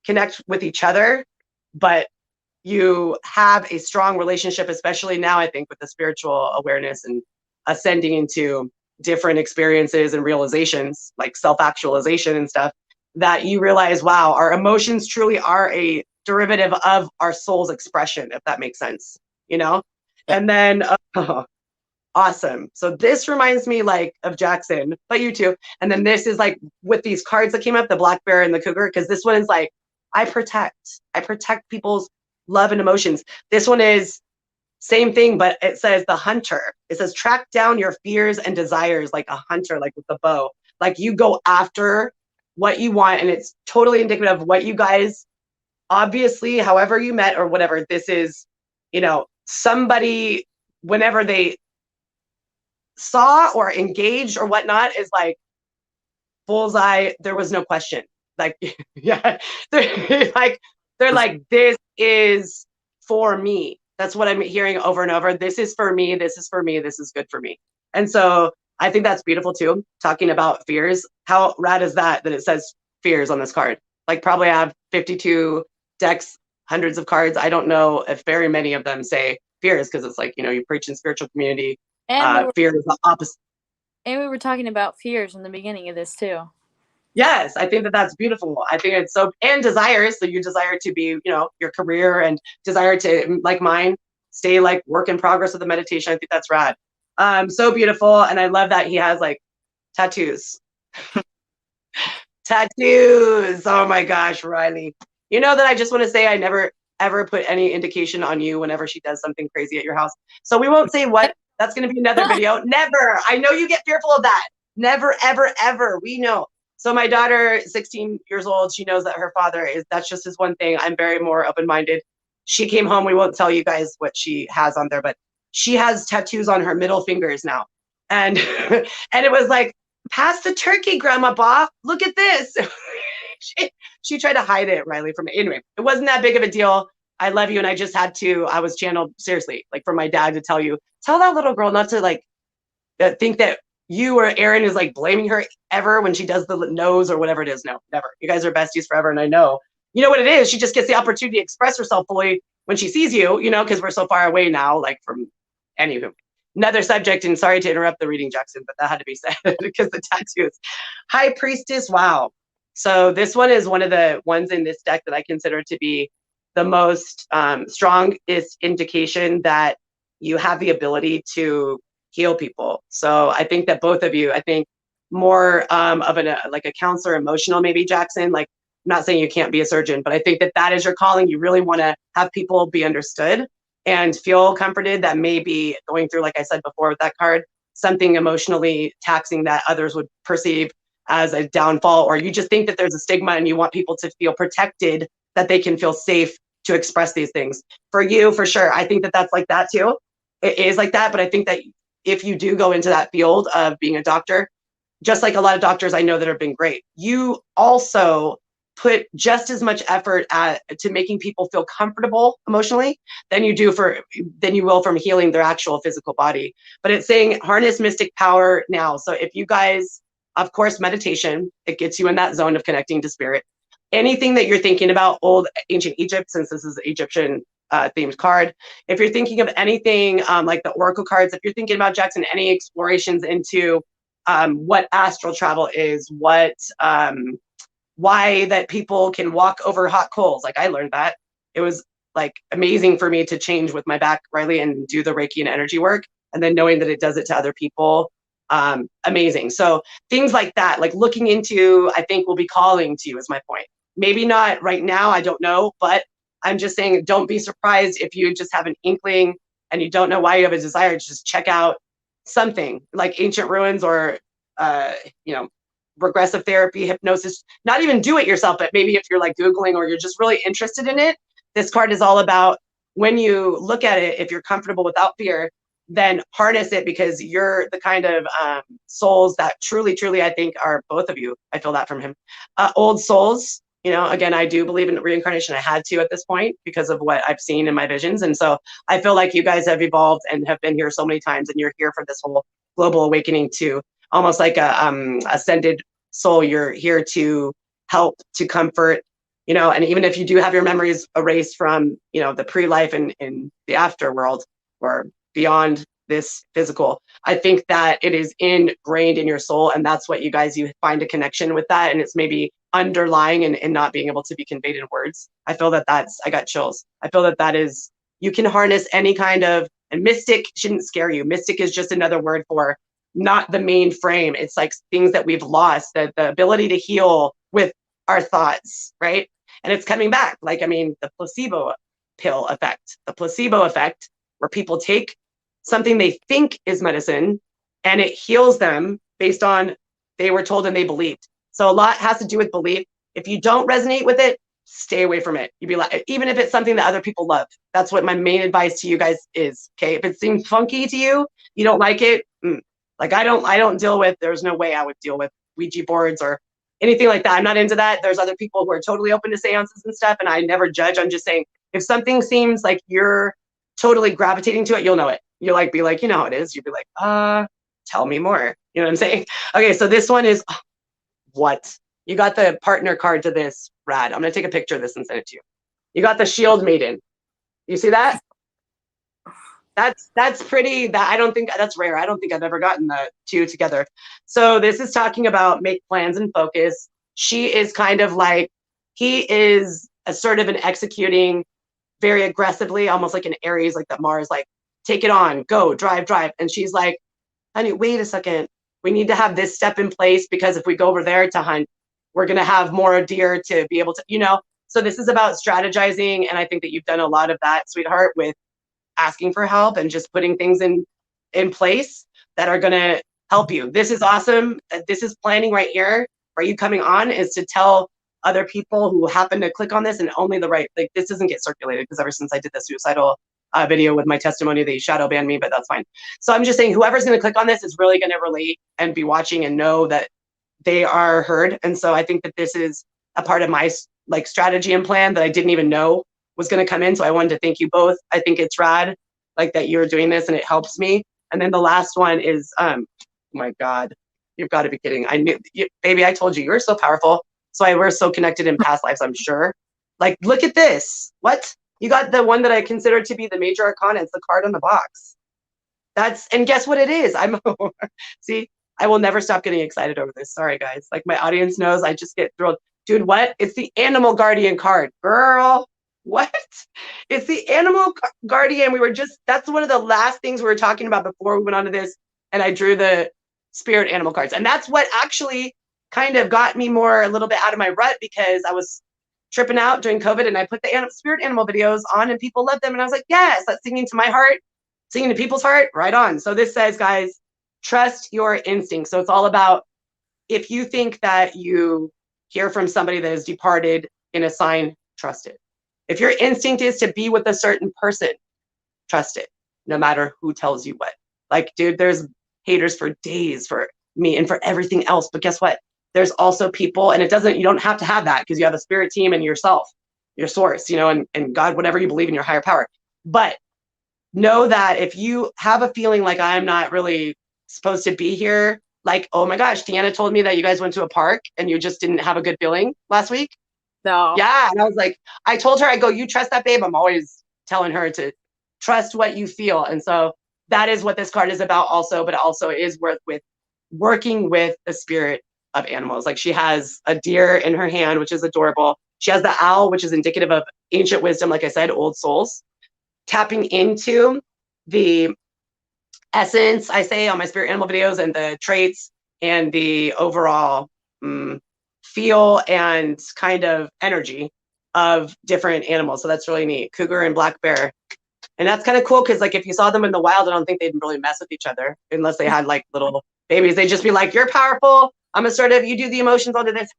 connect with each other, but you have a strong relationship, especially now, I think, with the spiritual awareness and ascending into different experiences and realizations, like self-actualization and stuff, that you realize, wow, our emotions truly are a derivative of our soul's expression, if that makes sense, you know? And then, awesome. So this reminds me like of Jackson, but you too. And then this is like with these cards that came up, the black bear and the cougar, because this one is like, I protect people's love and emotions. This one is same thing, but it says the hunter. It says track down your fears and desires like a hunter, like with the bow. Like you go after what you want, and it's totally indicative of what you guys, obviously, however you met or whatever, this is, you know, somebody, whenever they saw or engaged or whatnot, is like bullseye. There was no question. Like, yeah, they're like, this is for me. That's what I'm hearing over and over. This is for me. This is for me. This is good for me. And so I think that's beautiful too. Talking about fears. How rad is that it says fears on this card? Like probably I have 52 decks, hundreds of cards. I don't know if very many of them say fears, because it's like, you know, you preach in spiritual community. And fear is the opposite. And we were talking about fears in the beginning of this too. Yes, I think that that's beautiful. I think it's so, and desires. So you desire to be, you know, your career, and desire to, like mine, stay like work in progress with the meditation. I think that's rad. So beautiful. And I love that he has like tattoos. Tattoos. Oh my gosh, RYLEE. You know that I just want to say I never ever put any indication on you whenever she does something crazy at your house. So we won't say what. That's going to be another video. Never. I know you get fearful of that. Never, ever, ever. We know. So my daughter, 16 years old, she knows that her father is, that's just his one thing. I'm very more open-minded. She came home. We won't tell you guys what she has on there, but she has tattoos on her middle fingers now. And and it was like, pass the turkey, Grandma Ba. Look at this. she tried to hide it, RYLEE, from me. Anyway, it wasn't that big of a deal. I love you. And I just had to, I was channeled seriously, like for my dad to tell you, tell that little girl not to like think that you or Aaron is like blaming her ever when she does the nose or whatever it is. No, never. You guys are besties forever. And I know, you know what it is. She just gets the opportunity to express herself fully when she sees you, you know, because we're so far away now, like from anywho. Another subject, and sorry to interrupt the reading, Jackson, but that had to be said because the tattoos. High Priestess, wow. So this one is one of the ones in this deck that I consider to be the most strongest indication that you have the ability to heal people. So I think that both of you, I think more of like a counselor, emotional, maybe Jackson, like I'm not saying you can't be a surgeon, but I think that that is your calling. You really want to have people be understood and feel comforted that may be going through, like I said before with that card, something emotionally taxing that others would perceive as a downfall, or you just think that there's a stigma and you want people to feel protected, that they can feel safe to express these things. For you, for sure, I think that that's like that too. It is like that, but I think that if you do go into that field of being a doctor, just like a lot of doctors I know that have been great, you also put just as much effort to making people feel comfortable emotionally than you will from healing their actual physical body. But it's saying harness mystic power now. So if you guys, of course, meditation, it gets you in that zone of connecting to spirit. Anything that you're thinking about, old ancient Egypt, since this is an Egyptian themed card. If you're thinking of anything like the Oracle cards, if you're thinking about, Jackson, any explorations into what astral travel is, what why that people can walk over hot coals. Like I learned that. It was like amazing for me to change with my back, RYLEE, and do the Reiki and energy work. And then knowing that it does it to other people, amazing. So things like that, like looking into, I think will be calling to you is my point. Maybe not right now, I don't know, but I'm just saying, don't be surprised if you just have an inkling and you don't know why you have a desire to just check out something like ancient ruins or, you know, regressive therapy, hypnosis, not even do it yourself, but maybe if you're like Googling or you're just really interested in it, this card is all about when you look at it, if you're comfortable without fear, then harness it because you're the kind of souls that truly, truly, I think are both of you. I feel that from him. Old souls, you know, again, I do believe in reincarnation. I had to at this point because of what I've seen in my visions. And so I feel like you guys have evolved and have been here so many times and you're here for this whole global awakening too. Almost like a ascended soul. You're here to help, to comfort, you know, and even if you do have your memories erased from, you know, the pre-life and in the afterworld or beyond this physical, I think that it is ingrained in your soul. And that's what you guys, you find a connection with that. And it's maybe underlying and not being able to be conveyed in words. I feel that I got chills. I feel that is, you can harness any kind of, and mystic shouldn't scare you. Mystic is just another word for not the main frame. It's like things that we've lost, that the ability to heal with our thoughts, right? And it's coming back. Like, I mean, the placebo pill effect, where people take something they think is medicine and it heals them based on they were told and they believed. So a lot has to do with belief. If you don't resonate with it, stay away from it. You'd be like, even if it's something that other people love, that's what my main advice to you guys is. Okay. If it seems funky to you, you don't like it. Like I don't deal with, there's no way I would deal with Ouija boards or anything like that. I'm not into that. There's other people who are totally open to seances and stuff. And I never judge. I'm just saying, if something seems like you're totally gravitating to it, you'll know it. You'll like, be like, you know how it is. You'll be like, tell me more. You know what I'm saying? Okay. So this one is, what? You got the partner card to this, rad. I'm going to take a picture of this and send it to you. You got the shield maiden. You see that? That's pretty, that I don't think that's rare. I don't think I've ever gotten the two together. So this is talking about make plans and focus. She is kind of like, he is assertive and executing very aggressively, almost like an Aries, like that Mars, like take it on, go, drive. And she's like, honey, wait a second. We need to have this step in place because if we go over there to hunt, we're going to have more deer to be able to, you know, so this is about strategizing. And I think that you've done a lot of that, sweetheart, with asking for help and just putting things in place that are going to help you. This is awesome. This is planning right here. For you coming on is to tell other people who happen to click on this and only the right, like this doesn't get circulated because ever since I did the suicidal video with my testimony, they shadow banned me, but that's fine. So I'm just saying whoever's going to click on this is really going to relate and be watching and know that they are heard. And so I think that this is a part of my like strategy and plan that I didn't even know was going to come in. So I wanted to thank you both. I think it's rad, like that you're doing this and it helps me. And then the last one is, oh my God, you've got to be kidding. I knew, baby, I told you, you're so powerful. So we're so connected in past lives, I'm sure. Like, look at this. What? You got the one that I consider to be the major arcana. It's the card on the box. And guess what it is? See, I will never stop getting excited over this. Sorry, guys. Like my audience knows, I just get thrilled. Dude, what? It's the animal guardian card. Girl, what? It's the animal guardian. That's one of the last things we were talking about before we went on to this. And I drew the spirit animal cards. And that's what actually kind of got me a little bit out of my rut because I was tripping out during COVID and I put the spirit animal videos on and people loved them. And I was like, yes, that's singing to my heart, singing to people's heart, right on. So this says, guys, trust your instincts. So it's all about if you think that you hear from somebody that has departed in a sign, trust it. If your instinct is to be with a certain person, trust it, no matter who tells you what. Like, dude, there's haters for days for me and for everything else. But guess what? There's also people, and you don't have to have that because you have a spirit team and yourself, your source, you know, and God, whatever you believe in, your higher power. But know that if you have a feeling like I'm not really supposed to be here, like, oh my gosh, Deanna told me that you guys went to a park and you just didn't have a good feeling last week. No. Yeah. And I was like, I told her, I go, you trust that babe. I'm always telling her to trust what you feel. And so that is what this card is about also, but it also is working with the spirit of animals. Like she has a deer in her hand, which is adorable. She has the owl, which is indicative of ancient wisdom. Like I said, old souls tapping into the essence, I say on my spirit animal videos, and the traits and the overall feel and kind of energy of different animals. So that's really neat. Cougar and black bear. And that's kind of cool because like if you saw them in the wild, I don't think they'd really mess with each other unless they had like little babies. They'd just be like, you're powerful. I'm assertive. You do the emotions. I'll do this.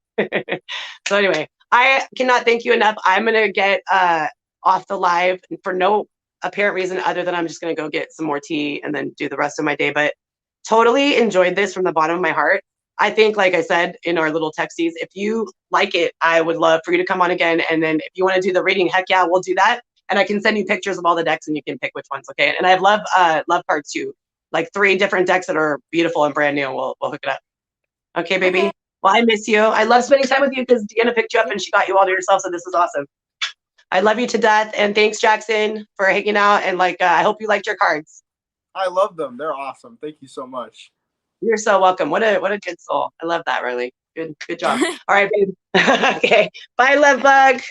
So anyway, I cannot thank you enough. I'm going to get off the live for no apparent reason other than I'm just going to go get some more tea and then do the rest of my day. But totally enjoyed this from the bottom of my heart. I think, like I said in our little texties, if you like it, I would love for you to come on again. And then if you want to do the reading, heck yeah, we'll do that. And I can send you pictures of all the decks and you can pick which ones, okay? And I have love cards too, like 3 different decks that are beautiful and brand new. We'll hook it up. Okay, baby? Okay. Well, I miss you. I love spending time with you because Deanna picked you up and she got you all to yourself, so this is awesome. I love you to death, and thanks, Jackson, for hanging out, and I hope you liked your cards. I love them. They're awesome. Thank you so much. You're so welcome. What a good soul. I love that, RYLEE. Good job. All right, babe. Okay. Bye, love bug.